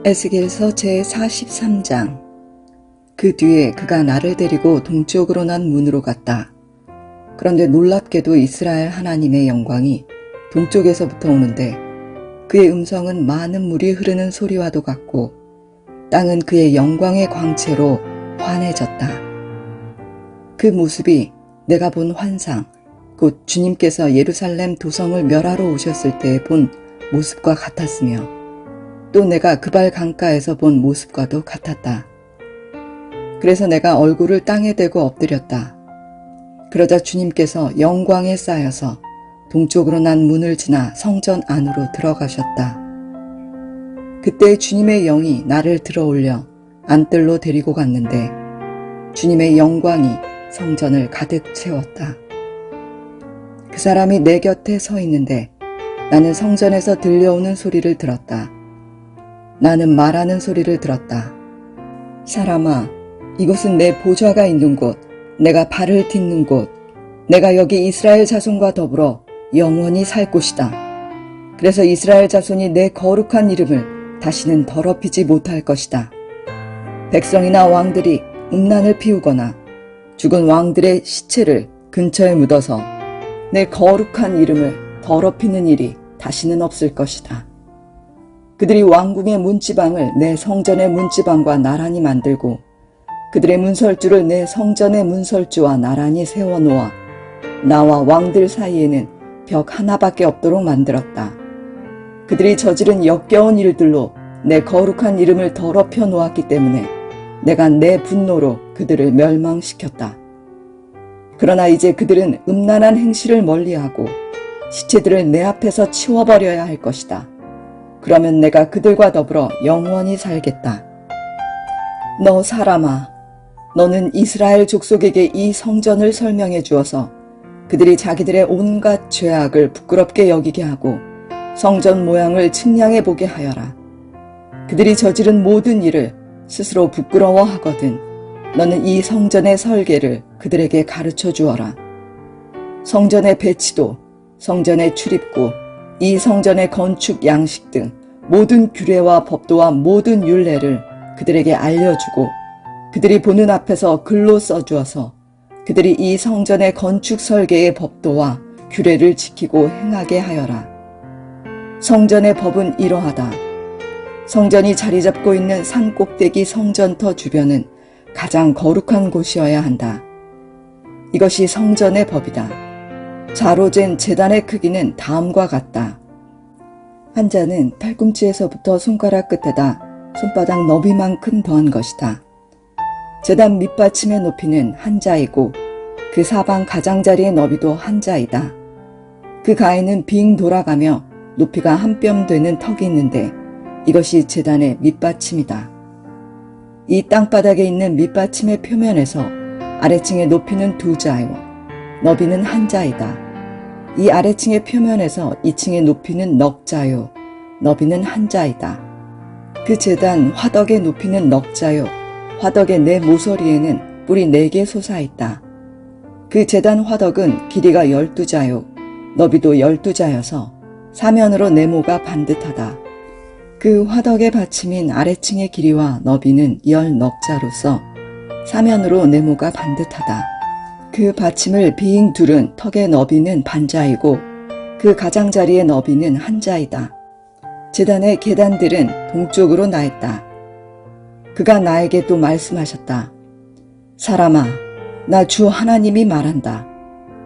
에스겔서 제43장. 그 뒤에 그가 나를 데리고 동쪽으로 난 문으로 갔다. 그런데 놀랍게도 이스라엘 하나님의 영광이 동쪽에서부터 오는데 그의 음성은 많은 물이 흐르는 소리와도 같고 땅은 그의 영광의 광채로 환해졌다. 그 모습이 내가 본 환상, 곧 주님께서 예루살렘 도성을 멸하러 오셨을 때 본 모습과 같았으며 또 내가 그발 강가에서 본 모습과도 같았다. 그래서 내가 얼굴을 땅에 대고 엎드렸다. 그러자 주님께서 영광에 쌓여서 동쪽으로 난 문을 지나 성전 안으로 들어가셨다. 그때 주님의 영이 나를 들어올려 안뜰로 데리고 갔는데 주님의 영광이 성전을 가득 채웠다. 그 사람이 내 곁에 서 있는데 나는 성전에서 들려오는 소리를 들었다. 나는 말하는 소리를 들었다. 사람아, 이곳은 내 보좌가 있는 곳, 내가 발을 딛는 곳, 내가 여기 이스라엘 자손과 더불어 영원히 살 곳이다. 그래서 이스라엘 자손이 내 거룩한 이름을 다시는 더럽히지 못할 것이다. 백성이나 왕들이 음란을 피우거나 죽은 왕들의 시체를 근처에 묻어서 내 거룩한 이름을 더럽히는 일이 다시는 없을 것이다. 그들이 왕궁의 문지방을 내 성전의 문지방과 나란히 만들고 그들의 문설주를 내 성전의 문설주와 나란히 세워놓아 나와 왕들 사이에는 벽 하나밖에 없도록 만들었다. 그들이 저지른 역겨운 일들로 내 거룩한 이름을 더럽혀 놓았기 때문에 내가 내 분노로 그들을 멸망시켰다. 그러나 이제 그들은 음란한 행실을 멀리하고 시체들을 내 앞에서 치워버려야 할 것이다. 그러면 내가 그들과 더불어 영원히 살겠다. 너 사람아, 너는 이스라엘 족속에게 이 성전을 설명해 주어서 그들이 자기들의 온갖 죄악을 부끄럽게 여기게 하고 성전 모양을 측량해 보게 하여라. 그들이 저지른 모든 일을 스스로 부끄러워하거든 너는 이 성전의 설계를 그들에게 가르쳐 주어라. 성전의 배치도, 성전의 출입구, 이 성전의 건축 양식 등 모든 규례와 법도와 모든 율례를 그들에게 알려주고 그들이 보는 앞에서 글로 써주어서 그들이 이 성전의 건축 설계의 법도와 규례를 지키고 행하게 하여라. 성전의 법은 이러하다. 성전이 자리 잡고 있는 산 꼭대기 성전터 주변은 가장 거룩한 곳이어야 한다. 이것이 성전의 법이다. 자로 잰 제단의 크기는 다음과 같다. 한 자는 팔꿈치에서부터 손가락 끝에다 손바닥 너비만큼 더한 것이다. 제단 밑받침의 높이는 한 자이고 그 사방 가장자리의 너비도 한 자이다. 그 가에는 빙 돌아가며 높이가 한 뼘 되는 턱이 있는데 이것이 제단의 밑받침이다. 이 땅바닥에 있는 밑받침의 표면에서 아래층의 높이는 두 자요, 너비는 한 자이다. 이 아래층의 표면에서 2층의 높이는 넉 자요, 너비는 한 자이다. 그 제단 화덕의 높이는 넉 자요, 화덕의 네 모서리에는 뿔이 4개 솟아있다. 그 제단 화덕은 길이가 12자요, 너비도 12자여서 사면으로 네모가 반듯하다. 그 화덕의 받침인 아래층의 길이와 너비는 10넉자로서 사면으로 네모가 반듯하다. 그 받침을 비잉 둘은 턱의 너비는 반자이고 그 가장자리의 너비는 한 자이다. 제단의 계단들은 동쪽으로 나 있다. 그가 나에게 또 말씀하셨다. 사람아, 나 주 하나님이 말한다.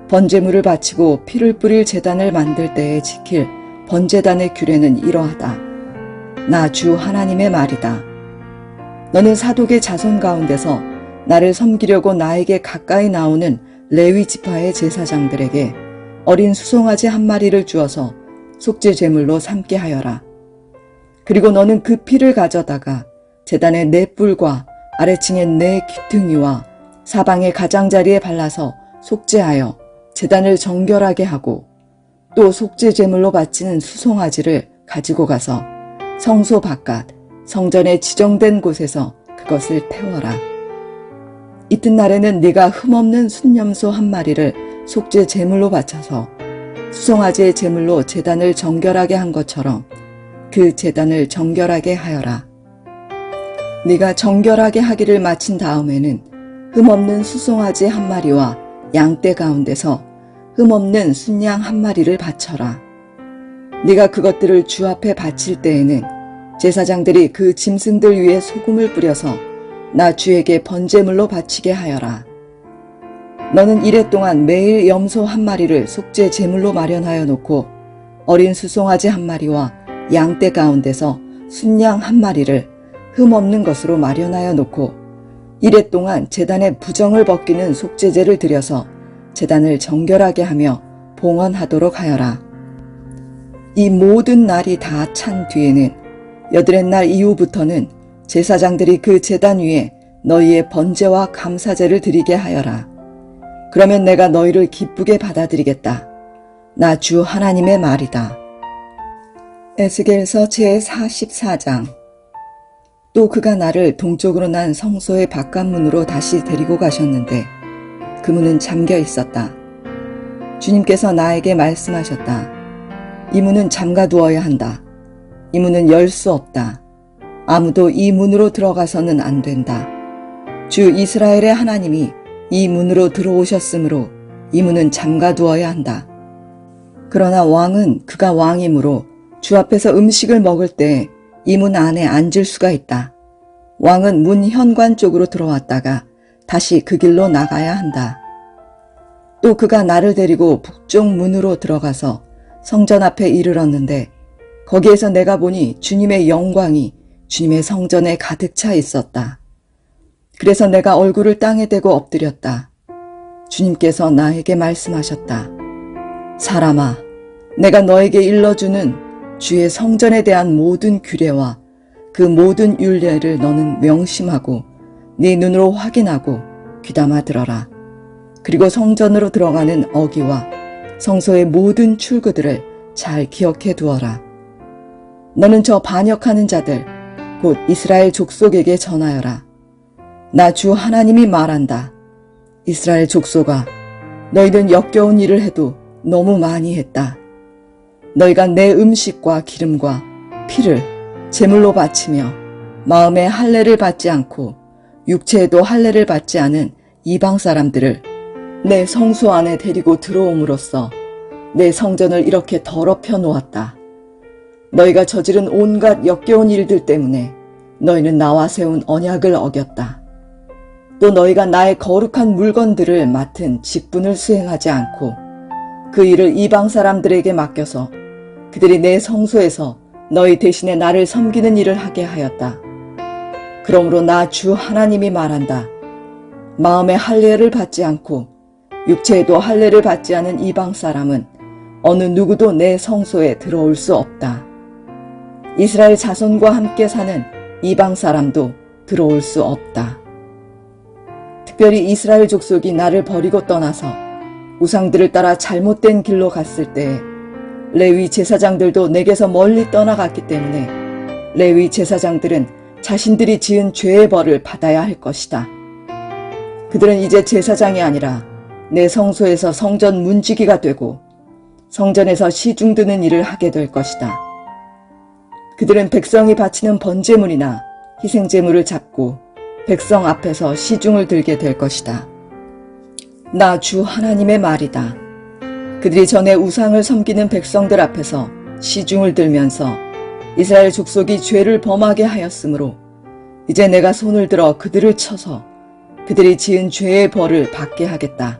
번제물을 바치고 피를 뿌릴 제단을 만들 때에 지킬 번제단의 규례는 이러하다. 나 주 하나님의 말이다. 너는 사독의 자손 가운데서 나를 섬기려고 나에게 가까이 나오는 레위 지파의 제사장들에게 어린 수송아지 한 마리를 주어서 속죄 제물로 삼게 하여라. 그리고 너는 그 피를 가져다가 제단의 네 뿔과 아래층의 네 귀퉁이와 사방의 가장자리에 발라서 속죄하여 제단을 정결하게 하고 또 속죄 제물로 바치는 수송아지를 가지고 가서 성소 바깥 성전의 지정된 곳에서 그것을 태워라. 이튿날에는 네가 흠없는 순염소 한 마리를 속죄 제물로 바쳐서 수송아지의 제물로 제단을 정결하게 한 것처럼 그 제단을 정결하게 하여라. 네가 정결하게 하기를 마친 다음에는 흠없는 수송아지 한 마리와 양떼 가운데서 흠없는 순양 한 마리를 바쳐라. 네가 그것들을 주 앞에 바칠 때에는 제사장들이 그 짐승들 위에 소금을 뿌려서 나 주에게 번제물로 바치게 하여라. 너는 이레 동안 매일 염소 한 마리를 속죄 제물로 마련하여 놓고 어린 수송아지 한 마리와 양떼 가운데서 순양 한 마리를 흠없는 것으로 마련하여 놓고 이레 동안 제단에 부정을 벗기는 속죄제를 드려서 제단을 정결하게 하며 봉헌하도록 하여라. 이 모든 날이 다 찬 뒤에는 여드렛 날 이후부터는 제사장들이 그 제단 위에 너희의 번제와 감사제를 드리게 하여라. 그러면 내가 너희를 기쁘게 받아들이겠다. 나 주 하나님의 말이다. 에스겔서 제44장. 또 그가 나를 동쪽으로 난 성소의 바깥문으로 다시 데리고 가셨는데 그 문은 잠겨 있었다. 주님께서 나에게 말씀하셨다. 이 문은 잠가두어야 한다. 이 문은 열 수 없다. 아무도 이 문으로 들어가서는 안 된다. 주 이스라엘의 하나님이 이 문으로 들어오셨으므로 이 문은 잠가두어야 한다. 그러나 왕은 그가 왕이므로 주 앞에서 음식을 먹을 때 이 문 안에 앉을 수가 있다. 왕은 문 현관 쪽으로 들어왔다가 다시 그 길로 나가야 한다. 또 그가 나를 데리고 북쪽 문으로 들어가서 성전 앞에 이르렀는데 거기에서 내가 보니 주님의 영광이 주님의 성전에 가득 차 있었다. 그래서 내가 얼굴을 땅에 대고 엎드렸다. 주님께서 나에게 말씀하셨다. 사람아, 내가 너에게 일러주는 주의 성전에 대한 모든 규례와 그 모든 율례를 너는 명심하고 네 눈으로 확인하고 귀담아 들어라. 그리고 성전으로 들어가는 어기와 성소의 모든 출구들을 잘 기억해 두어라. 너는 저 반역하는 자들 곧 이스라엘 족속에게 전하여라. 나 주 하나님이 말한다. 이스라엘 족속아, 너희는 역겨운 일을 해도 너무 많이 했다. 너희가 내 음식과 기름과 피를 제물로 바치며 마음에 할례를 받지 않고 육체에도 할례를 받지 않은 이방 사람들을 내 성소 안에 데리고 들어옴으로써 내 성전을 이렇게 더럽혀 놓았다. 너희가 저지른 온갖 역겨운 일들 때문에 너희는 나와 세운 언약을 어겼다. 또 너희가 나의 거룩한 물건들을 맡은 직분을 수행하지 않고 그 일을 이방 사람들에게 맡겨서 그들이 내 성소에서 너희 대신에 나를 섬기는 일을 하게 하였다. 그러므로 나 주 하나님이 말한다. 마음에 할례를 받지 않고 육체에도 할례를 받지 않은 이방 사람은 어느 누구도 내 성소에 들어올 수 없다. 이스라엘 자손과 함께 사는 이방 사람도 들어올 수 없다. 특별히 이스라엘 족속이 나를 버리고 떠나서 우상들을 따라 잘못된 길로 갔을 때에 레위 제사장들도 내게서 멀리 떠나갔기 때문에 레위 제사장들은 자신들이 지은 죄의 벌을 받아야 할 것이다. 그들은 이제 제사장이 아니라 내 성소에서 성전 문지기가 되고 성전에서 시중 드는 일을 하게 될 것이다. 그들은 백성이 바치는 번제물이나 희생제물을 잡고 백성 앞에서 시중을 들게 될 것이다. 나 주 하나님의 말이다. 그들이 전에 우상을 섬기는 백성들 앞에서 시중을 들면서 이스라엘 족속이 죄를 범하게 하였으므로 이제 내가 손을 들어 그들을 쳐서 그들이 지은 죄의 벌을 받게 하겠다.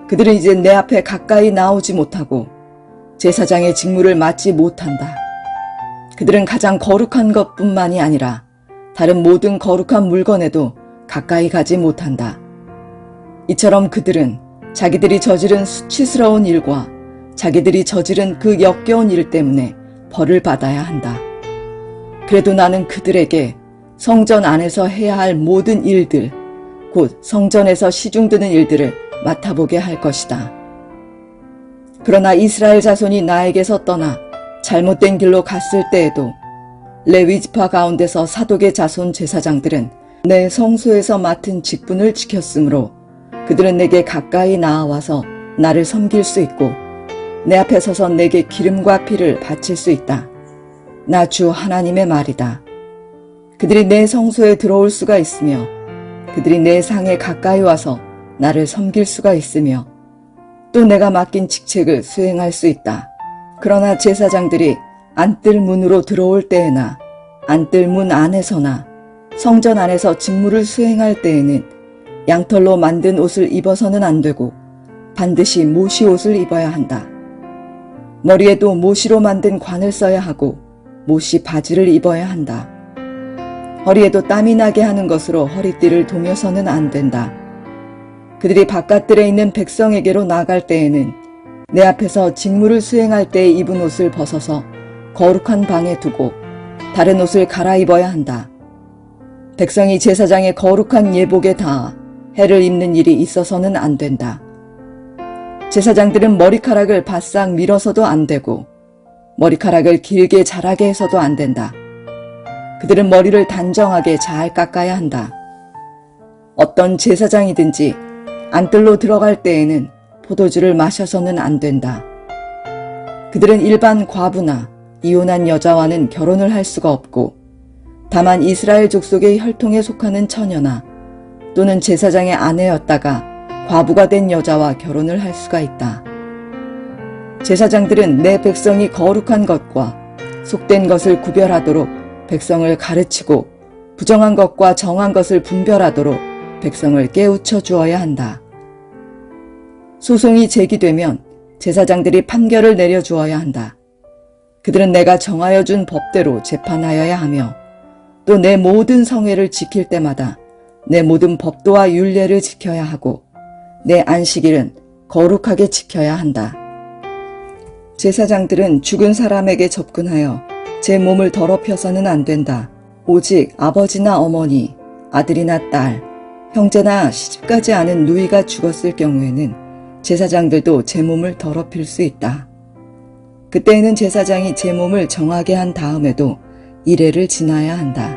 그들은 이제 내 앞에 가까이 나오지 못하고 제사장의 직무를 맡지 못한다. 그들은 가장 거룩한 것뿐만이 아니라 다른 모든 거룩한 물건에도 가까이 가지 못한다. 이처럼 그들은 자기들이 저지른 수치스러운 일과 자기들이 저지른 그 역겨운 일 때문에 벌을 받아야 한다. 그래도 나는 그들에게 성전 안에서 해야 할 모든 일들, 곧 성전에서 시중드는 일들을 맡아보게 할 것이다. 그러나 이스라엘 자손이 나에게서 떠나 잘못된 길로 갔을 때에도 레위 지파 가운데서 사독의 자손 제사장들은 내 성소에서 맡은 직분을 지켰으므로 그들은 내게 가까이 나아와서 나를 섬길 수 있고 내 앞에 서서 내게 기름과 피를 바칠 수 있다. 나 주 하나님의 말이다. 그들이 내 성소에 들어올 수가 있으며 그들이 내 상에 가까이 와서 나를 섬길 수가 있으며 또 내가 맡긴 직책을 수행할 수 있다. 그러나 제사장들이 안뜰 문으로 들어올 때에나 안뜰 문 안에서나 성전 안에서 직무를 수행할 때에는 양털로 만든 옷을 입어서는 안 되고 반드시 모시 옷을 입어야 한다. 머리에도 모시로 만든 관을 써야 하고 모시 바지를 입어야 한다. 허리에도 땀이 나게 하는 것으로 허리띠를 도며서는 안 된다. 그들이 바깥들에 있는 백성에게로 나갈 때에는 내 앞에서 직무를 수행할 때 입은 옷을 벗어서 거룩한 방에 두고 다른 옷을 갈아입어야 한다. 백성이 제사장의 거룩한 예복에 닿아 해를 입는 일이 있어서는 안 된다. 제사장들은 머리카락을 바싹 밀어서도 안 되고 머리카락을 길게 자라게 해서도 안 된다. 그들은 머리를 단정하게 잘 깎아야 한다. 어떤 제사장이든지 안뜰로 들어갈 때에는 포도주를 마셔서는 안 된다. 그들은 일반 과부나 이혼한 여자와는 결혼을 할 수가 없고 다만 이스라엘 족속의 혈통에 속하는 처녀나 또는 제사장의 아내였다가 과부가 된 여자와 결혼을 할 수가 있다. 제사장들은 내 백성이 거룩한 것과 속된 것을 구별하도록 백성을 가르치고 부정한 것과 정한 것을 분별하도록 백성을 깨우쳐 주어야 한다. 소송이 제기되면 제사장들이 판결을 내려주어야 한다. 그들은 내가 정하여 준 법대로 재판하여야 하며 또 내 모든 성회를 지킬 때마다 내 모든 법도와 율례를 지켜야 하고 내 안식일은 거룩하게 지켜야 한다. 제사장들은 죽은 사람에게 접근하여 제 몸을 더럽혀서는 안 된다. 오직 아버지나 어머니, 아들이나 딸, 형제나 시집가지 않은 누이가 죽었을 경우에는 제사장들도 제 몸을 더럽힐 수 있다. 그때에는 제사장이 제 몸을 정하게 한 다음에도 이래를 지나야 한다.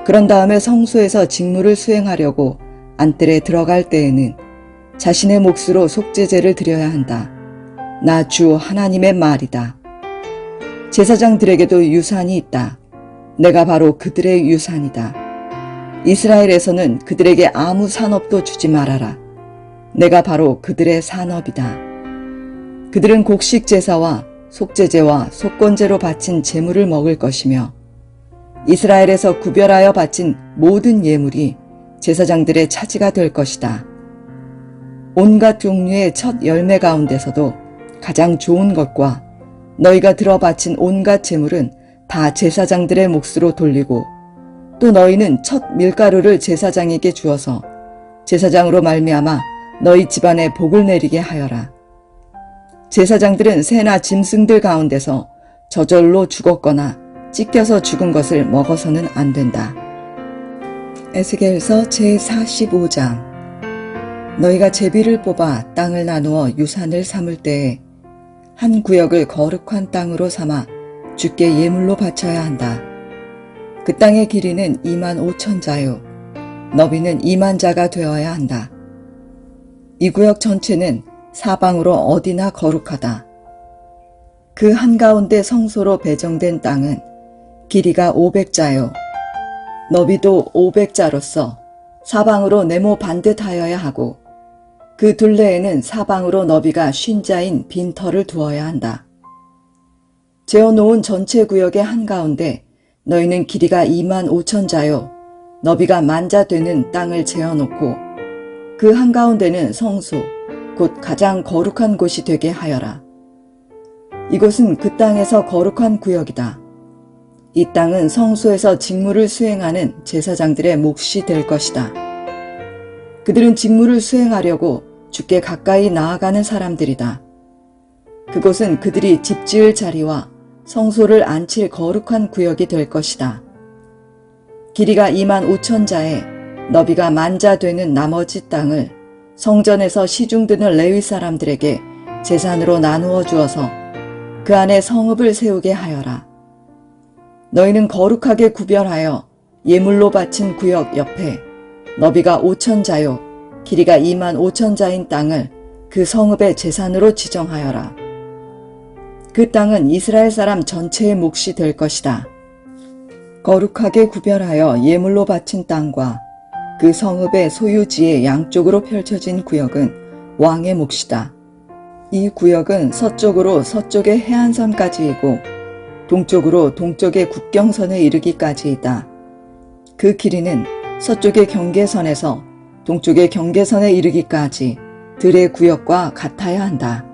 그런 다음에 성소에서 직무를 수행하려고 안뜰에 들어갈 때에는 자신의 몫으로 속죄제를 드려야 한다. 나 주 하나님의 말이다. 제사장들에게도 유산이 있다. 내가 바로 그들의 유산이다. 이스라엘에서는 그들에게 아무 산업도 주지 말아라. 내가 바로 그들의 산업이다. 그들은 곡식 제사와 속죄제와 속건제로 바친 제물을 먹을 것이며 이스라엘에서 구별하여 바친 모든 예물이 제사장들의 차지가 될 것이다. 온갖 종류의 첫 열매 가운데서도 가장 좋은 것과 너희가 들어 바친 온갖 제물은 다 제사장들의 몫으로 돌리고 또 너희는 첫 밀가루를 제사장에게 주어서 제사장으로 말미암아 너희 집안에 복을 내리게 하여라. 제사장들은 새나 짐승들 가운데서 저절로 죽었거나 찢겨서 죽은 것을 먹어서는 안 된다. 에스겔서 제45장. 너희가 제비를 뽑아 땅을 나누어 유산을 삼을 때에 한 구역을 거룩한 땅으로 삼아 주께 예물로 바쳐야 한다. 그 땅의 길이는 25,000자요 너비는 20,000자가 되어야 한다. 이 구역 전체는 사방으로 어디나 거룩하다. 그 한가운데 성소로 배정된 땅은 길이가 500자요 너비도 500자로서 사방으로 네모 반듯하여야 하고 그 둘레에는 사방으로 너비가 50자인 빈 터를 두어야 한다. 재어놓은 전체 구역의 한가운데 너희는 길이가 25,000자요 너비가 10,000자 되는 땅을 재어놓고 그 한가운데는 성소 곧 가장 거룩한 곳이 되게 하여라. 이곳은 그 땅에서 거룩한 구역이다. 이 땅은 성소에서 직무를 수행하는 제사장들의 몫이 될 것이다. 그들은 직무를 수행하려고 주께 가까이 나아가는 사람들이다. 그곳은 그들이 집 지을 자리와 성소를 앉힐 거룩한 구역이 될 것이다. 길이가 25,000자에 너비가 10,000자 되는 나머지 땅을 성전에서 시중드는 레위 사람들에게 재산으로 나누어 주어서 그 안에 성읍을 세우게 하여라. 너희는 거룩하게 구별하여 예물로 바친 구역 옆에 너비가 5,000자요 길이가 25,000자인 땅을 그 성읍의 재산으로 지정하여라. 그 땅은 이스라엘 사람 전체의 몫이 될 것이다. 거룩하게 구별하여 예물로 바친 땅과 그 성읍의 소유지의 양쪽으로 펼쳐진 구역은 왕의 몫이다. 이 구역은 서쪽으로 서쪽의 해안선까지이고 동쪽으로 동쪽의 국경선에 이르기까지이다. 그 길이는 서쪽의 경계선에서 동쪽의 경계선에 이르기까지 들의 구역과 같아야 한다.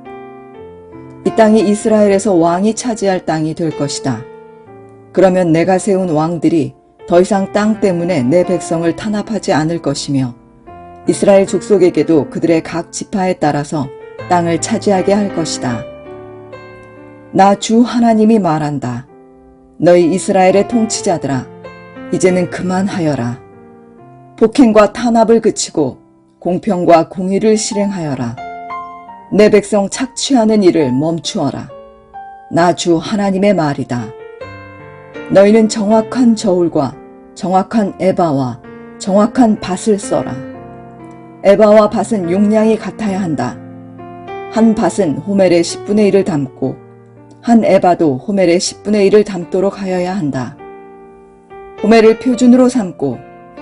이 땅이 이스라엘에서 왕이 차지할 땅이 될 것이다. 그러면 내가 세운 왕들이 더 이상 땅 때문에 내 백성을 탄압하지 않을 것이며 이스라엘 족속에게도 그들의 각 지파에 따라서 땅을 차지하게 할 것이다. 나 주 하나님이 말한다. 너희 이스라엘의 통치자들아, 이제는 그만하여라. 폭행과 탄압을 그치고 공평과 공의를 실행하여라. 내 백성 착취하는 일을 멈추어라. 나 주 하나님의 말이다. 너희는 정확한 저울과 정확한 에바와 정확한 밭을 써라. 에바와 밭은 용량이 같아야 한다. 한 밭은 호멜의 10분의 1을 담고 한 에바도 호멜의 10분의 1을 담도록 하여야 한다. 호멜을 표준으로 삼고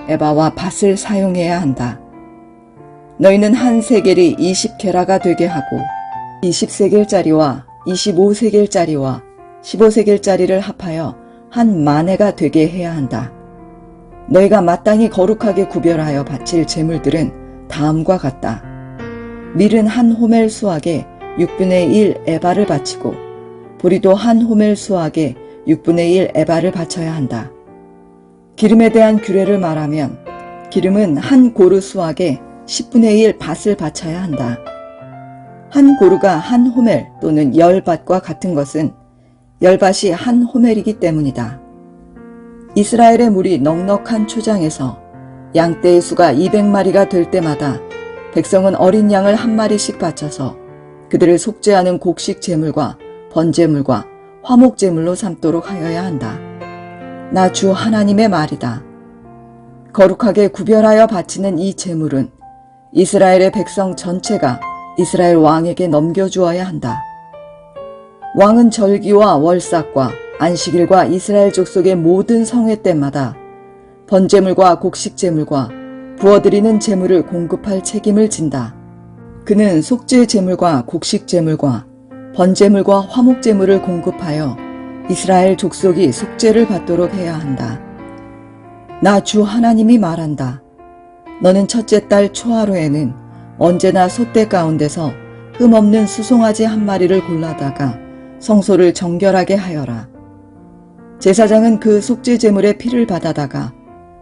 에바와 밭을 사용해야 한다. 너희는 한 세겔이 20게라가 되게 하고 20세겔짜리와 25세겔짜리와 15세겔짜리를 합하여 한 마네가 되게 해야 한다. 너희가 마땅히 거룩하게 구별하여 바칠 제물들은 다음과 같다. 밀은 한 호멜 수확에 6분의 1 에바를 바치고 보리도 한 호멜 수확에 6분의 1 에바를 바쳐야 한다. 기름에 대한 규례를 말하면 기름은 한 고루 수확에 10분의 1 밭을 바쳐야 한다. 한 고루가 한 호멜 또는 10밭과 같은 것은 10밭이 한 호멜이기 때문이다. 이스라엘의 물이 넉넉한 초장에서 양떼의 수가 200마리가 될 때마다 백성은 어린 양을 한 마리씩 바쳐서 그들을 속죄하는 곡식 제물과 번제물과 화목 제물로 삼도록 하여야 한다. 나 주 하나님의 말이다. 거룩하게 구별하여 바치는 이 제물은 이스라엘의 백성 전체가 이스라엘 왕에게 넘겨주어야 한다. 왕은 절기와 월삭과 안식일과 이스라엘 족속의 모든 성회 때마다 번제물과 곡식제물과 부어드리는 제물을 공급할 책임을 진다. 그는 속죄 제물과 곡식제물과 번제물과 화목제물을 공급하여 이스라엘 족속이 속죄를 받도록 해야 한다. 나 주 하나님이 말한다. 너는 첫째 달 초하루에는 언제나 소떼 가운데서 흠없는 수송아지 한 마리를 골라다가 성소를 정결하게 하여라. 제사장은 그 속죄 제물의 피를 받아다가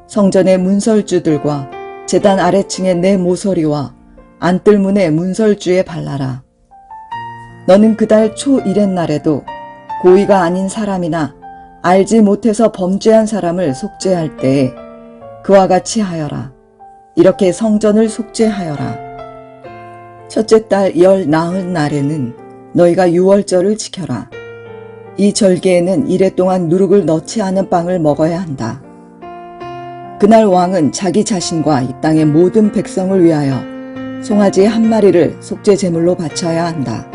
성전의 문설주들과 제단 아래층의 내 모서리와 안뜰문의 문설주에 발라라. 너는 그달 초 1의 날에도 고의가 아닌 사람이나 알지 못해서 범죄한 사람을 속죄할 때에 그와 같이 하여라. 이렇게 성전을 속죄하여라. 첫째 달 열 나흘 날에는 너희가 유월절을 지켜라. 이 절기에는 이래 동안 누룩을 넣지 않은 빵을 먹어야 한다. 그날 왕은 자기 자신과 이 땅의 모든 백성을 위하여 송아지 한 마리를 속죄 제물로 바쳐야 한다.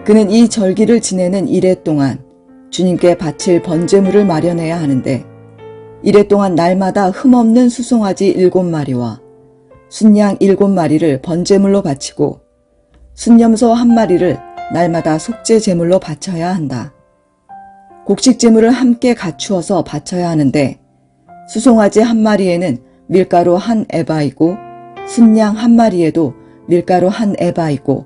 그는 이 절기를 지내는 이래 동안 주님께 바칠 번제물을 마련해야 하는데 이래 동안 날마다 흠없는 수송아지 7마리와 순양 7마리를 번제물로 바치고 순염소 1마리를 날마다 속죄 제물로 바쳐야 한다. 곡식 제물을 함께 갖추어서 바쳐야 하는데 수송아지 1마리에는 밀가루 1에바이고 순양 1마리에도 밀가루 1에바이고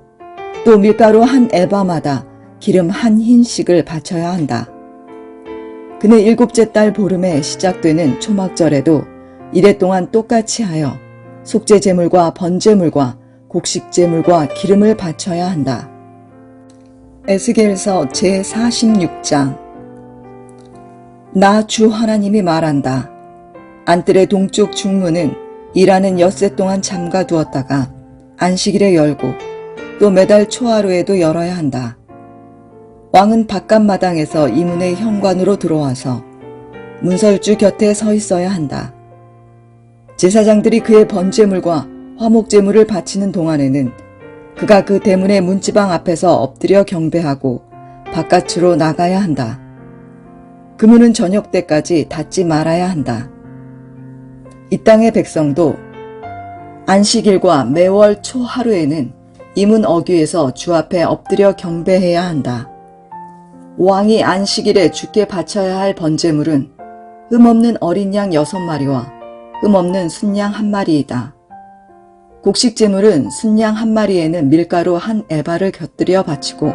또 밀가루 1에바마다 기름 1흰씩을 바쳐야 한다. 그는 7째 달 보름에 시작되는 초막절에도 이래 동안 똑같이 하여 속죄 제물과 번제물과 곡식 제물과 기름을 바쳐야 한다. 에스겔서 제46장. 나 주 하나님이 말한다. 안뜰의 동쪽 중문은 일하는 엿새 동안 잠가 두었다가 안식일에 열고 또 매달 초하루에도 열어야 한다. 왕은 바깥마당에서 이 문의 현관으로 들어와서 문설주 곁에 서 있어야 한다. 제사장들이 그의 번제물과 화목제물을 바치는 동안에는 그가 그 대문의 문지방 앞에서 엎드려 경배하고 바깥으로 나가야 한다. 그 문은 저녁 때까지 닫지 말아야 한다. 이 땅의 백성도 안식일과 매월 초 하루에는 이 문 어귀에서 주 앞에 엎드려 경배해야 한다. 왕이 안식일에 주께 바쳐야 할 번제물은 흠없는 어린 양 6마리와 흠없는 순양 1마리이다. 곡식제물은 순양 1마리에는 밀가루 1에바를 곁들여 바치고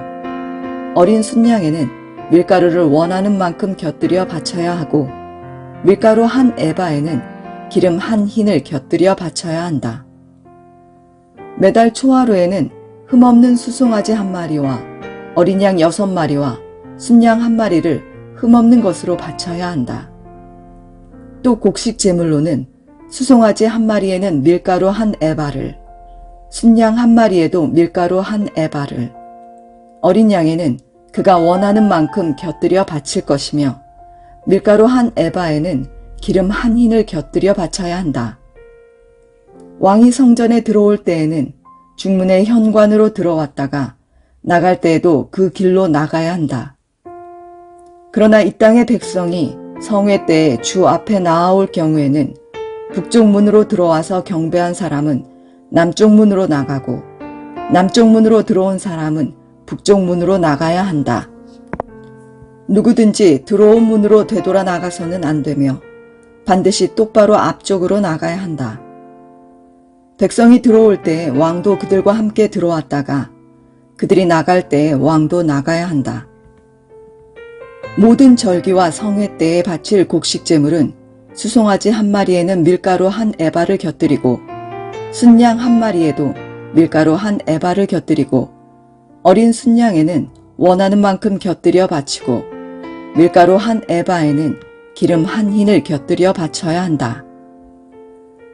어린 순양에는 밀가루를 원하는 만큼 곁들여 바쳐야 하고 밀가루 1에바에는 기름 1흰을 곁들여 바쳐야 한다. 매달 초하루에는 흠없는 수송아지 1마리와 어린 양 6마리와 순양 1마리를 흠없는 것으로 바쳐야 한다. 또 곡식제물로는 수송아지 1마리에는 밀가루 1에바를, 순양 1마리에도 밀가루 1에바를, 어린 양에는 그가 원하는 만큼 곁들여 바칠 것이며 밀가루 1에바에는 기름 1흰을 곁들여 바쳐야 한다. 왕이 성전에 들어올 때에는 중문의 현관으로 들어왔다가 나갈 때에도 그 길로 나가야 한다. 그러나 이 땅의 백성이 성회 때에 주 앞에 나아올 경우에는 북쪽 문으로 들어와서 경배한 사람은 남쪽 문으로 나가고 남쪽 문으로 들어온 사람은 북쪽 문으로 나가야 한다. 누구든지 들어온 문으로 되돌아 나가서는 안 되며 반드시 똑바로 앞쪽으로 나가야 한다. 백성이 들어올 때에 왕도 그들과 함께 들어왔다가 그들이 나갈 때에 왕도 나가야 한다. 모든 절기와 성회 때에 바칠 곡식제물은 수송아지 1마리에는 밀가루 1에바를 곁들이고 순양 1마리에도 밀가루 1에바를 곁들이고 어린 순양에는 원하는 만큼 곁들여 바치고 밀가루 1에바에는 기름 1흰을 곁들여 바쳐야 한다.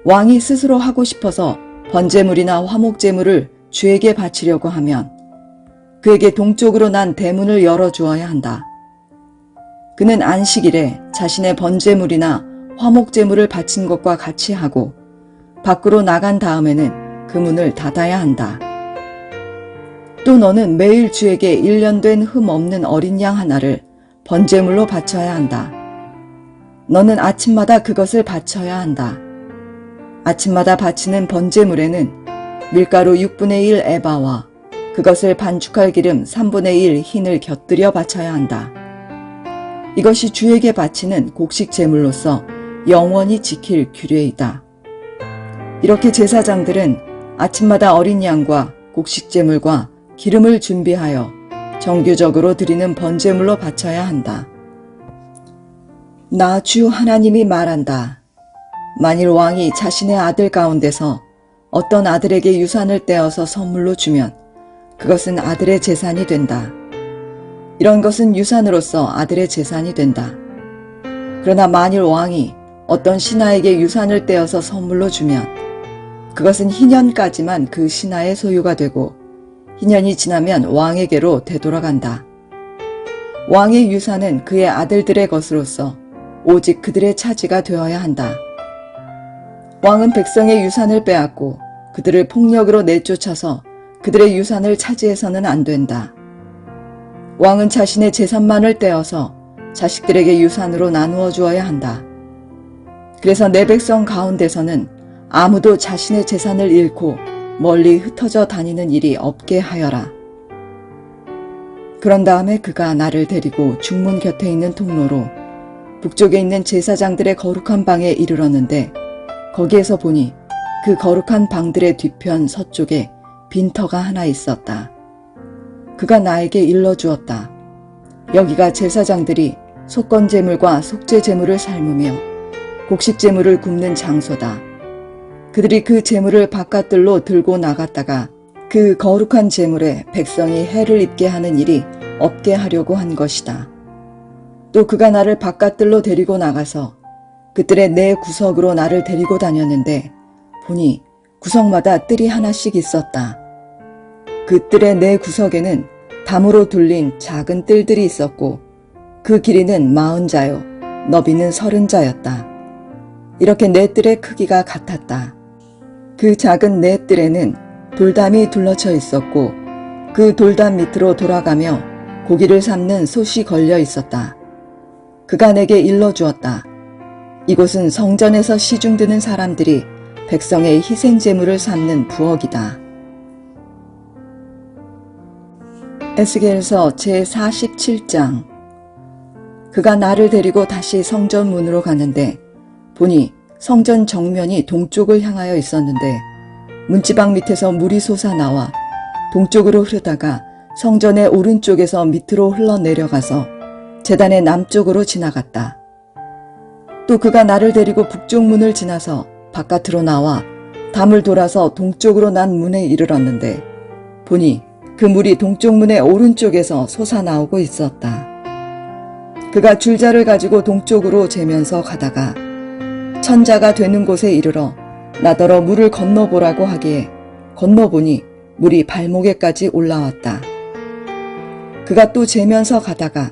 왕이 스스로 하고 싶어서 번제물이나 화목제물을 주에게 바치려고 하면 그에게 동쪽으로 난 대문을 열어주어야 한다. 그는 안식일에 자신의 번제물이나 화목제물을 바친 것과 같이 하고 밖으로 나간 다음에는 그 문을 닫아야 한다. 또 너는 매일 주에게 1년 된 흠 없는 어린 양 하나를 번제물로 바쳐야 한다. 너는 아침마다 그것을 바쳐야 한다. 아침마다 바치는 번제물에는 밀가루 6분의 1 에바와 그것을 반죽할 기름 3분의 1 흰을 곁들여 바쳐야 한다. 이것이 주에게 바치는 곡식 제물로서 영원히 지킬 규례이다. 이렇게 제사장들은 아침마다 어린 양과 곡식 제물과 기름을 준비하여 정규적으로 드리는 번제물로 바쳐야 한다. 나 주 하나님이 말한다. 만일 왕이 자신의 아들 가운데서 어떤 아들에게 유산을 떼어서 선물로 주면 그것은 아들의 재산이 된다. 이런 것은 유산으로서 아들의 재산이 된다. 그러나 만일 왕이 어떤 신하에게 유산을 떼어서 선물로 주면 그것은 희년까지만 그 신하의 소유가 되고 희년이 지나면 왕에게로 되돌아간다. 왕의 유산은 그의 아들들의 것으로서 오직 그들의 차지가 되어야 한다. 왕은 백성의 유산을 빼앗고 그들을 폭력으로 내쫓아서 그들의 유산을 차지해서는 안 된다. 왕은 자신의 재산만을 떼어서 자식들에게 유산으로 나누어 주어야 한다. 그래서 내 백성 가운데서는 아무도 자신의 재산을 잃고 멀리 흩어져 다니는 일이 없게 하여라. 그런 다음에 그가 나를 데리고 중문 곁에 있는 통로로 북쪽에 있는 제사장들의 거룩한 방에 이르렀는데 거기에서 보니 그 거룩한 방들의 뒤편 서쪽에 빈터가 하나 있었다. 그가 나에게 일러주었다. 여기가 제사장들이 속건제물과 속죄제물을 삶으며 곡식제물을 굽는 장소다. 그들이 그 제물을 바깥들로 들고 나갔다가 그 거룩한 제물에 백성이 해를 입게 하는 일이 없게 하려고 한 것이다. 또 그가 나를 바깥들로 데리고 나가서 그들의 네 구석으로 나를 데리고 다녔는데 보니 구석마다 뜰이 하나씩 있었다. 그 뜰의 네 구석에는 담으로 둘린 작은 뜰들이 있었고 그 길이는 40자요 너비는 30자였다. 이렇게 네 뜰의 크기가 같았다. 그 작은 네 뜰에는 돌담이 둘러쳐 있었고 그 돌담 밑으로 돌아가며 고기를 삶는 솥이 걸려 있었다. 그가 내게 일러주었다. 이곳은 성전에서 시중드는 사람들이 백성의 희생제물을 삼는 부엌이다. 에스겔서 제47장. 그가 나를 데리고 다시 성전 문으로 갔는데 보니 성전 정면이 동쪽을 향하여 있었는데 문지방 밑에서 물이 솟아나와 동쪽으로 흐르다가 성전의 오른쪽에서 밑으로 흘러내려가서 제단의 남쪽으로 지나갔다. 또 그가 나를 데리고 북쪽 문을 지나서 바깥으로 나와 담을 돌아서 동쪽으로 난 문에 이르렀는데 보니 그 물이 동쪽 문의 오른쪽에서 솟아나오고 있었다. 그가 줄자를 가지고 동쪽으로 재면서 가다가 천자가 되는 곳에 이르러 나더러 물을 건너보라고 하기에 건너보니 물이 발목에까지 올라왔다. 그가 또 재면서 가다가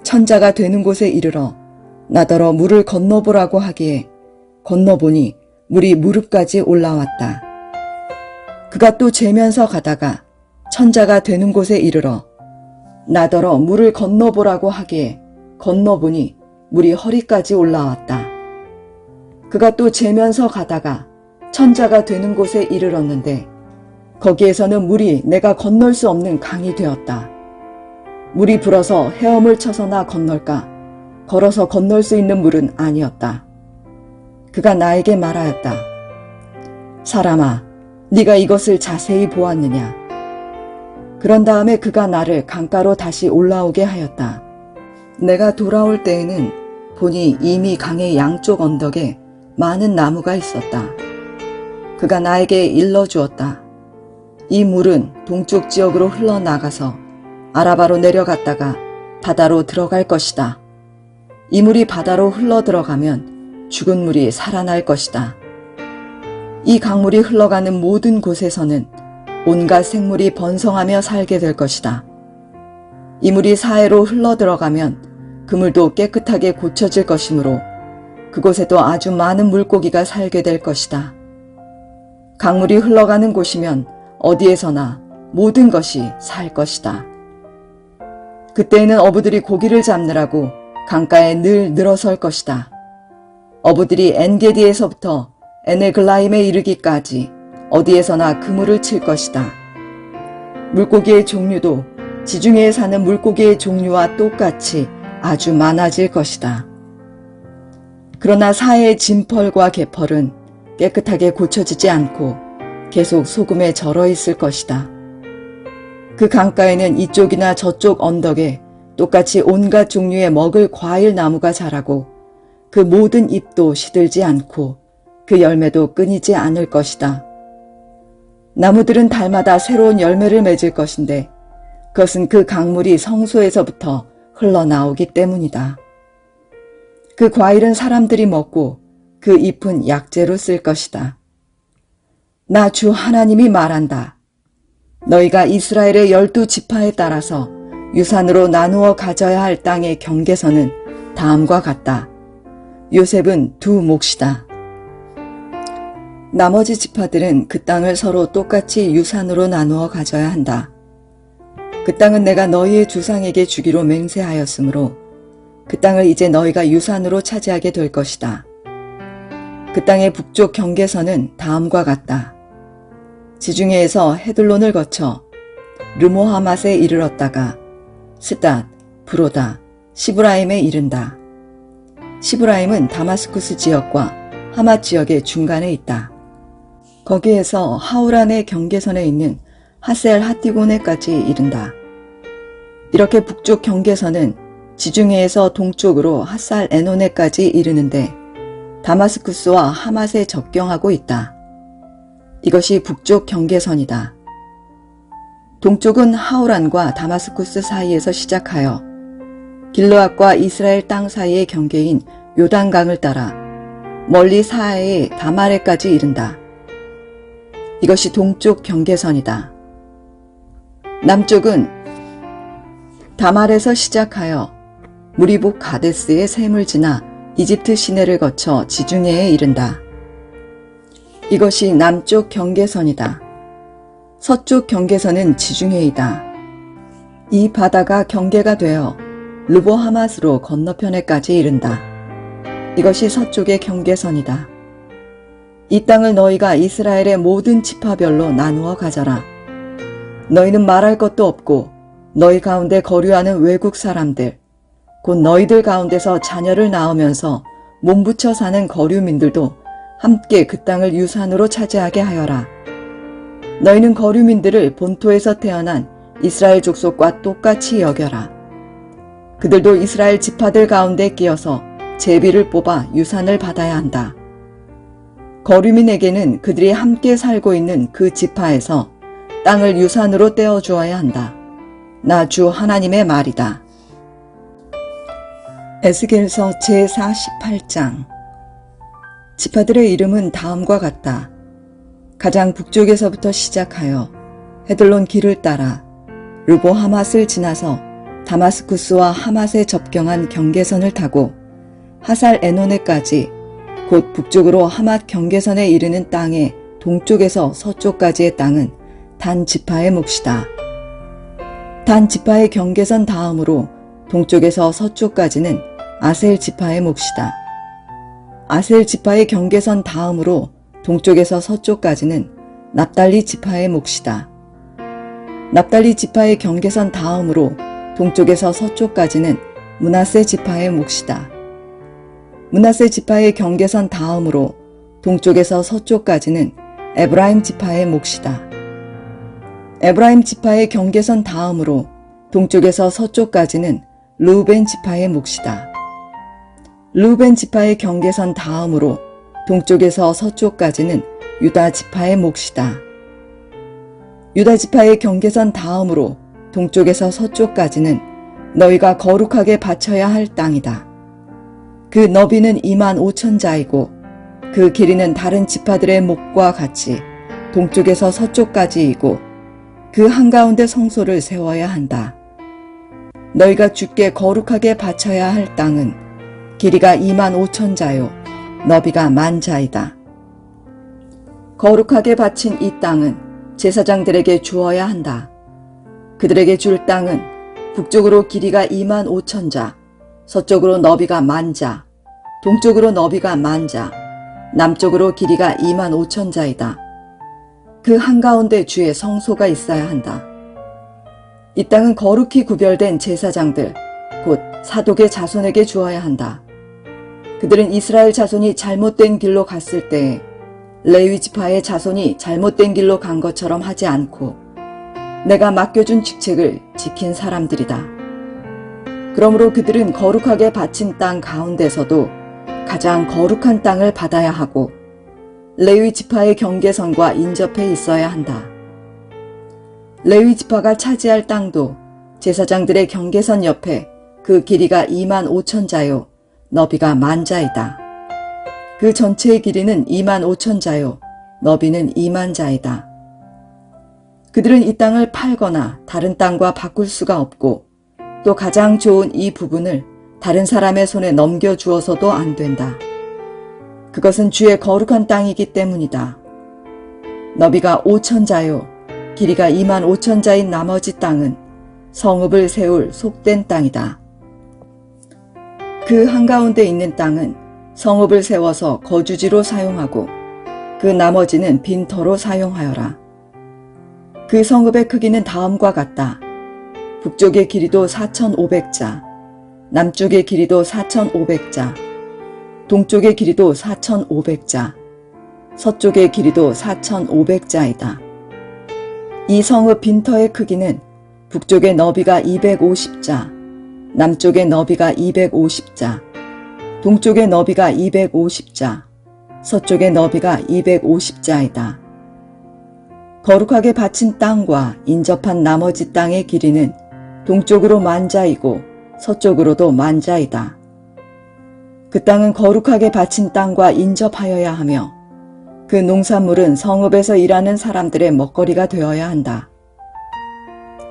천자가 되는 곳에 이르러 나더러 물을 건너보라고 하기에 건너보니 물이 무릎까지 올라왔다. 그가 또 재면서 가다가 천자가 되는 곳에 이르러 나더러 물을 건너보라고 하기에 건너보니 물이 허리까지 올라왔다. 그가 또 재면서 가다가 천자가 되는 곳에 이르렀는데 거기에서는 물이 내가 건널 수 없는 강이 되었다. 물이 불어서 헤엄을 쳐서나 건널까 걸어서 건널 수 있는 물은 아니었다. 그가 나에게 말하였다. 사람아, 네가 이것을 자세히 보았느냐? 그런 다음에 그가 나를 강가로 다시 올라오게 하였다. 내가 돌아올 때에는 보니 이미 강의 양쪽 언덕에 많은 나무가 있었다. 그가 나에게 일러주었다. 이 물은 동쪽 지역으로 흘러나가서 아라바로 내려갔다가 바다로 들어갈 것이다. 이 물이 바다로 흘러들어가면 죽은 물이 살아날 것이다. 이 강물이 흘러가는 모든 곳에서는 온갖 생물이 번성하며 살게 될 것이다. 이 물이 사해로 흘러들어가면 그 물도 깨끗하게 고쳐질 것이므로 그곳에도 아주 많은 물고기가 살게 될 것이다. 강물이 흘러가는 곳이면 어디에서나 모든 것이 살 것이다. 그때에는 어부들이 고기를 잡느라고 강가에 늘 늘어설 것이다. 어부들이 엔게디에서부터 에네글라임에 이르기까지 어디에서나 그물을 칠 것이다. 물고기의 종류도 지중해에 사는 물고기의 종류와 똑같이 아주 많아질 것이다. 그러나 사해의 진펄과 개펄은 깨끗하게 고쳐지지 않고 계속 소금에 절어 있을 것이다. 그 강가에는 이쪽이나 저쪽 언덕에 똑같이 온갖 종류의 먹을 과일 나무가 자라고 그 모든 잎도 시들지 않고 그 열매도 끊이지 않을 것이다. 나무들은 달마다 새로운 열매를 맺을 것인데 그것은 그 강물이 성소에서부터 흘러나오기 때문이다. 그 과일은 사람들이 먹고 그 잎은 약재로 쓸 것이다. 나 주 하나님이 말한다. 너희가 이스라엘의 12지파에 따라서 유산으로 나누어 가져야 할 땅의 경계선은 다음과 같다. 요셉은 2몫이다. 나머지 지파들은 그 땅을 서로 똑같이 유산으로 나누어 가져야 한다. 그 땅은 내가 너희의 조상에게 주기로 맹세하였으므로 그 땅을 이제 너희가 유산으로 차지하게 될 것이다. 그 땅의 북쪽 경계선은 다음과 같다. 지중해에서 헤들론을 거쳐 르모하맛에 이르렀다가 스닷, 브로다, 시브라임에 이른다. 시브라임은 다마스쿠스 지역과 하맛 지역의 중간에 있다. 거기에서 하우란의 경계선에 있는 하셀 하티고네까지 이른다. 이렇게 북쪽 경계선은 지중해에서 동쪽으로 핫살 에노네까지 이르는데 다마스쿠스와 하맛에 접경하고 있다. 이것이 북쪽 경계선이다. 동쪽은 하우란과 다마스쿠스 사이에서 시작하여 길르앗과 이스라엘 땅 사이의 경계인 요단강을 따라 멀리 사해의 다마레까지 이른다. 이것이 동쪽 경계선이다. 남쪽은 다말에서 시작하여 무리복 가데스의 샘을 지나 이집트 시내를 거쳐 지중해에 이른다. 이것이 남쪽 경계선이다. 서쪽 경계선은 지중해이다. 이 바다가 경계가 되어 르보하맛으로 건너편에까지 이른다. 이것이 서쪽의 경계선이다. 이 땅을 너희가 이스라엘의 모든 지파별로 나누어 가져라. 너희는 말할 것도 없고 너희 가운데 거류하는 외국 사람들, 곧 너희들 가운데서 자녀를 낳으면서 몸붙여 사는 거류민들도 함께 그 땅을 유산으로 차지하게 하여라. 너희는 거류민들을 본토에서 태어난 이스라엘 족속과 똑같이 여겨라. 그들도 이스라엘 지파들 가운데 끼어서 제비를 뽑아 유산을 받아야 한다. 거류민에게는 그들이 함께 살고 있는 그 지파에서 땅을 유산으로 떼어 주어야 한다. 나 주 하나님의 말이다. 에스겔서 제48장. 지파들의 이름은 다음과 같다. 가장 북쪽에서부터 시작하여 헤들론 길을 따라 르보하맛을 지나서 다마스쿠스와 하맛에 접경한 경계선을 타고 하살 에노네까지, 곧 북쪽으로 하맛 경계선에 이르는 땅의 동쪽에서 서쪽까지의 땅은 단 지파의 몫이다. 단 지파의 경계선 다음으로 동쪽에서 서쪽까지는 아셀 지파의 몫이다. 아셀 지파의 경계선 다음으로 동쪽에서 서쪽까지는 납달리 지파의 몫이다. 납달리 지파의 경계선 다음으로 동쪽에서 서쪽까지는 므낫세 지파의 몫이다. 므낫세 지파의 경계선 다음으로 동쪽에서 서쪽까지는 에브라임 지파의 몫이다. 에브라임 지파의 경계선 다음으로 동쪽에서 서쪽까지는 르우벤 지파의 몫이다. 르우벤 지파의 경계선 다음으로 동쪽에서 서쪽까지는 유다 지파의 몫이다. 유다 지파의 경계선 다음으로 동쪽에서 서쪽까지는 너희가 거룩하게 바쳐야 할 땅이다. 그 너비는 25,000자이고 그 길이는 다른 지파들의 목과 같이 동쪽에서 서쪽까지이고 그 한가운데 성소를 세워야 한다. 너희가 주께 거룩하게 바쳐야 할 땅은 길이가 25,000자요 너비가 10,000자이다. 거룩하게 바친 이 땅은 제사장들에게 주어야 한다. 그들에게 줄 땅은 북쪽으로 길이가 25,000자, 서쪽으로 너비가 10,000자, 동쪽으로 너비가 10,000자, 남쪽으로 길이가 25,000자이다. 그 한가운데 주의 성소가 있어야 한다. 이 땅은 거룩히 구별된 제사장들, 곧 사독의 자손에게 주어야 한다. 그들은 이스라엘 자손이 잘못된 길로 갔을 때에 레위 지파의 자손이 잘못된 길로 간 것처럼 하지 않고 내가 맡겨준 직책을 지킨 사람들이다. 그러므로 그들은 거룩하게 바친 땅 가운데서도 가장 거룩한 땅을 받아야 하고 레위 지파의 경계선과 인접해 있어야 한다. 레위 지파가 차지할 땅도 제사장들의 경계선 옆에 그 길이가 25,000자요 너비가 10,000자이다. 그 전체의 길이는 25,000자요 너비는 20,000자이다. 그들은 이 땅을 팔거나 다른 땅과 바꿀 수가 없고 또 가장 좋은 이 부분을 다른 사람의 손에 넘겨주어서도 안 된다. 그것은 주의 거룩한 땅이기 때문이다. 너비가 5,000자요 길이가 25,000자인 나머지 땅은 성읍을 세울 속된 땅이다. 그 한가운데 있는 땅은 성읍을 세워서 거주지로 사용하고 그 나머지는 빈터로 사용하여라. 그 성읍의 크기는 다음과 같다. 북쪽의 길이도 4,500자, 남쪽의 길이도 4,500자, 동쪽의 길이도 4,500자, 서쪽의 길이도 4,500자이다. 이 성읍 빈터의 크기는 북쪽의 너비가 250자, 남쪽의 너비가 250자, 동쪽의 너비가 250자, 서쪽의 너비가 250자이다. 거룩하게 바친 땅과 인접한 나머지 땅의 길이는 동쪽으로 10,000자이고 서쪽으로도 10,000자이다. 그 땅은 거룩하게 바친 땅과 인접하여야 하며 그 농산물은 성읍에서 일하는 사람들의 먹거리가 되어야 한다.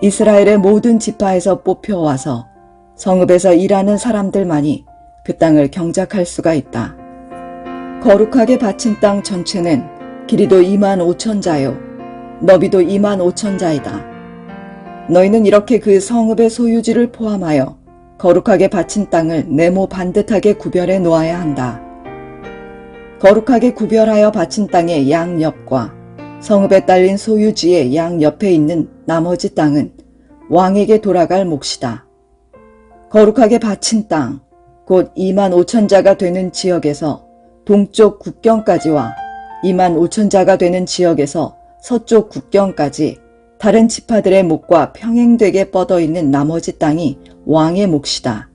이스라엘의 모든 지파에서 뽑혀와서 성읍에서 일하는 사람들만이 그 땅을 경작할 수가 있다. 거룩하게 바친 땅 전체는 길이도 25,000자요 너비도 25,000자이다. 너희는 이렇게 그 성읍의 소유지를 포함하여 거룩하게 바친 땅을 네모 반듯하게 구별해 놓아야 한다. 거룩하게 구별하여 바친 땅의 양옆과 성읍에 딸린 소유지의 양옆에 있는 나머지 땅은 왕에게 돌아갈 몫이다. 거룩하게 바친 땅, 곧 25,000자가 되는 지역에서 동쪽 국경까지와 25,000자가 되는 지역에서 서쪽 국경까지 다른 지파들의 몫과 평행되게 뻗어 있는 나머지 땅이 왕의 몫이다.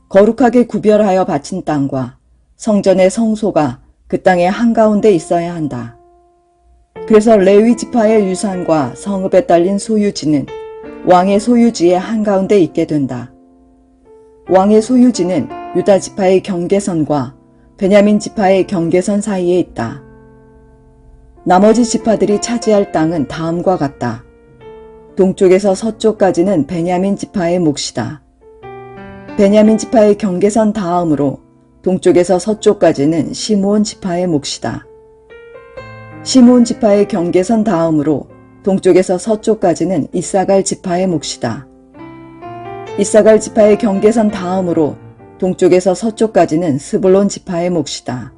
거룩하게 구별하여 바친 땅과 성전의 성소가 그 땅의 한가운데 있어야 한다. 그래서 레위 지파의 유산과 성읍에 딸린 소유지는 왕의 소유지의 한가운데 있게 된다. 왕의 소유지는 유다 지파의 경계선과 베냐민 지파의 경계선 사이에 있다. 나머지 지파들이 차지할 땅은 다음과 같다. 동쪽에서 서쪽까지는 베냐민 지파의 몫이다. 베냐민 지파의 경계선 다음으로 동쪽에서 서쪽까지는 시므온 지파의 몫이다. 시므온 지파의 경계선 다음으로 동쪽에서 서쪽까지는 이사갈 지파의 몫이다. 이사갈 지파의 경계선 다음으로 동쪽에서 서쪽까지는 스불론 지파의 몫이다.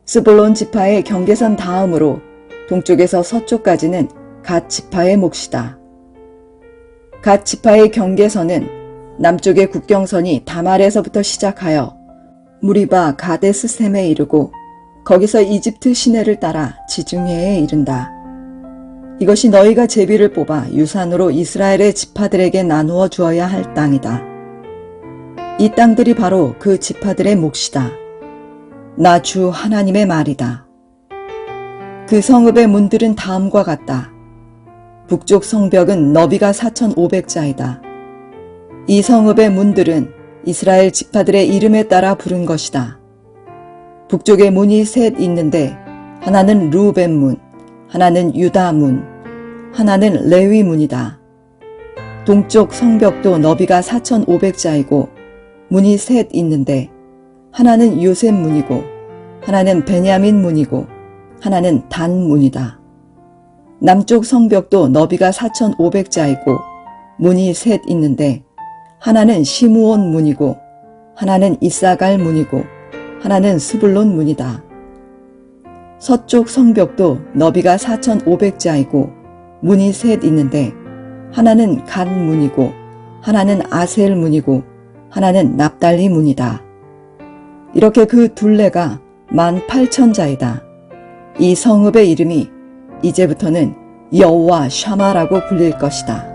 스불론 지파의 경계선 다음으로 동쪽에서 서쪽까지는 갓 지파의 몫이다. 갓 지파의 경계선은 남쪽의 국경선이 다말에서부터 시작하여 무리바 가데스셈에 이르고 거기서 이집트 시내를 따라 지중해에 이른다. 이것이 너희가 제비를 뽑아 유산으로 이스라엘의 지파들에게 나누어 주어야 할 땅이다. 이 땅들이 바로 그 지파들의 몫이다. 나 주 하나님의 말이다. 그 성읍의 문들은 다음과 같다. 북쪽 성벽은 너비가 4,500자이다. 이 성읍의 문들은 이스라엘 지파들의 이름에 따라 부른 것이다. 북쪽에 문이 셋 있는데 하나는 르우벤 문, 하나는 유다 문, 하나는 레위 문이다. 동쪽 성벽도 너비가 4,500자이고 문이 셋 있는데 하나는 요셉 문이고 하나는 베냐민 문이고 하나는 단 문이다. 남쪽 성벽도 너비가 4,500자이고 문이 셋 있는데 하나는 시므온 문이고 하나는 이사갈 문이고 하나는 스불론 문이다. 서쪽 성벽도 너비가 4,500자이고 문이 셋 있는데 하나는 갓 문이고 하나는 아셀 문이고 하나는 납달리 문이다. 이렇게 그 둘레가 18,000자이다. 이 성읍의 이름이 이제부터는 여호와 샤마라고 불릴 것이다.